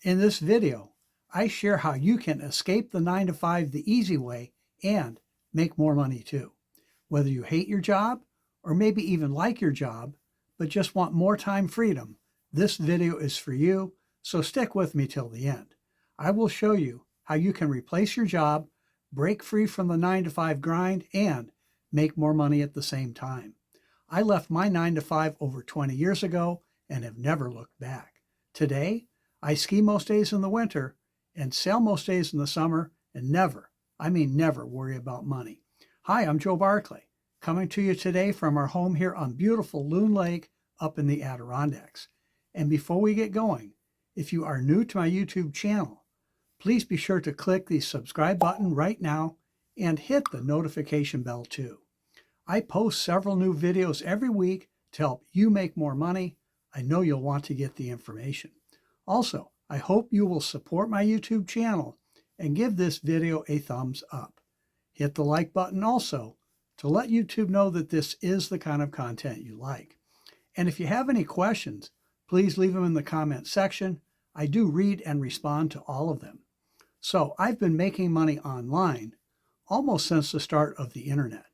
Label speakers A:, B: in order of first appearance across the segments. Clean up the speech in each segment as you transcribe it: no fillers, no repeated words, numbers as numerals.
A: In this video, I share how you can escape the 9 to 5 the easy way and make more money too. Whether you hate your job or maybe even like your job, but just want more time freedom, this video is for you, so stick with me till the end. I will show you how you can replace your job, break free from the 9 to 5 grind, and make more money at the same time. I left my 9 to 5 over 20 years ago and have never looked back. Today, I ski most days in the winter and sail most days in the summer and never, I mean never, worry about money. Hi, I'm Joe Barclay, coming to you today from our home here on beautiful Loon Lake up in the Adirondacks. And before we get going, if you are new to my YouTube channel, please be sure to click the subscribe button right now and hit the notification bell too. I post several new videos every week to help you make more money. I know you'll want to get the information. Also, I hope you will support my YouTube channel and give this video a thumbs up. Hit the like button also to let YouTube know that this is the kind of content you like. And if you have any questions, please leave them in the comment section. I do read and respond to all of them. So I've been making money online almost since the start of the internet.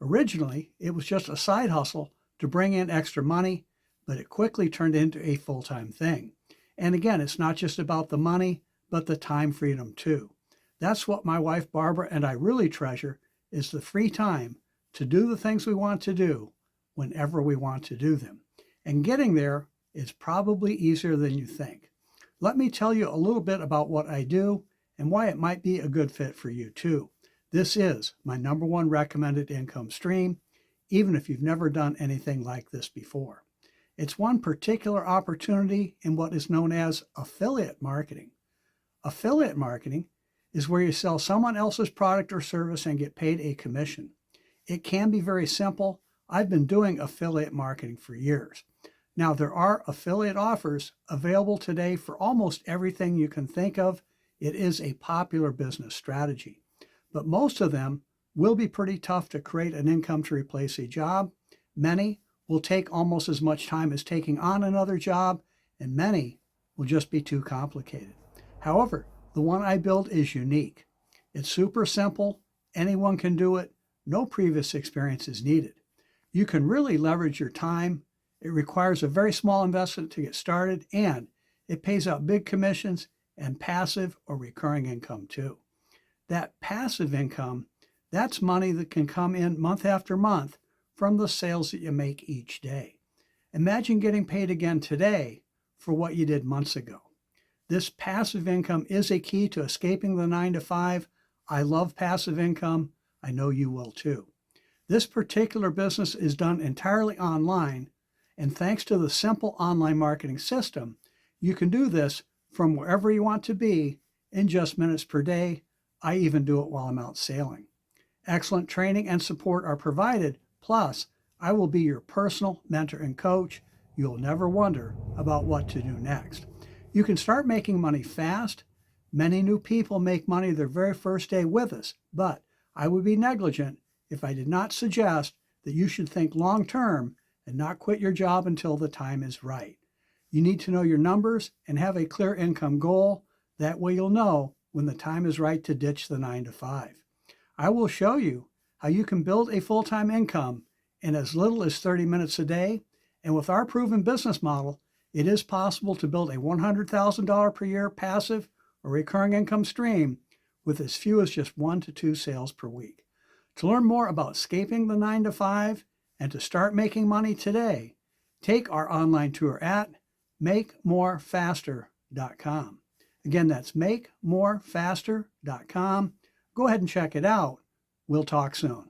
A: Originally, it was just a side hustle to bring in extra money, but it quickly turned into a full-time thing. And again, it's not just about the money, but the time freedom too. That's what my wife Barbara and I really treasure, is the free time to do the things we want to do whenever we want to do them. And getting there is probably easier than you think. Let me tell you a little bit about what I do and why it might be a good fit for you too. This is my #1 recommended income stream, even if you've never done anything like this before. It's one particular opportunity in what is known as affiliate marketing. Affiliate marketing is where you sell someone else's product or service and get paid a commission. It can be very simple. I've been doing affiliate marketing for years. Now, there are affiliate offers available today for almost everything you can think of. It is a popular business strategy, but most of them will be pretty tough to create an income to replace a job. Many will take almost as much time as taking on another job, and many will just be too complicated. However, the one I build is unique. It's super simple. Anyone can do it. No previous experience is needed. You can really leverage your time. It requires a very small investment to get started, and it pays out big commissions and passive or recurring income too. That passive income, that's money that can come in month after month from the sales that you make each day. Imagine getting paid again today for what you did months ago. This passive income is a key to escaping the 9 to 5. I love passive income. I know you will too. This particular business is done entirely online, and thanks to the simple online marketing system, you can do this from wherever you want to be in just minutes per day. I even do it while I'm out sailing. Excellent training and support are provided. Plus, I will be your personal mentor and coach. You'll never wonder about what to do next. You can start making money fast. Many new people make money their very first day with us, but I would be negligent if I did not suggest that you should think long term and not quit your job until the time is right. You need to know your numbers and have a clear income goal. That way you'll know when the time is right to ditch the 9 to 5. I will show you how you can build a full-time income in as little as 30 minutes a day. And with our proven business model, it is possible to build a $100,000 per year passive or recurring income stream with as few as just 1 to 2 sales per week. To learn more about escaping the 9 to 5 and to start making money today, take our online tour at makemorefaster.com. Again, that's makemorefaster.com. Go ahead and check it out. We'll talk soon.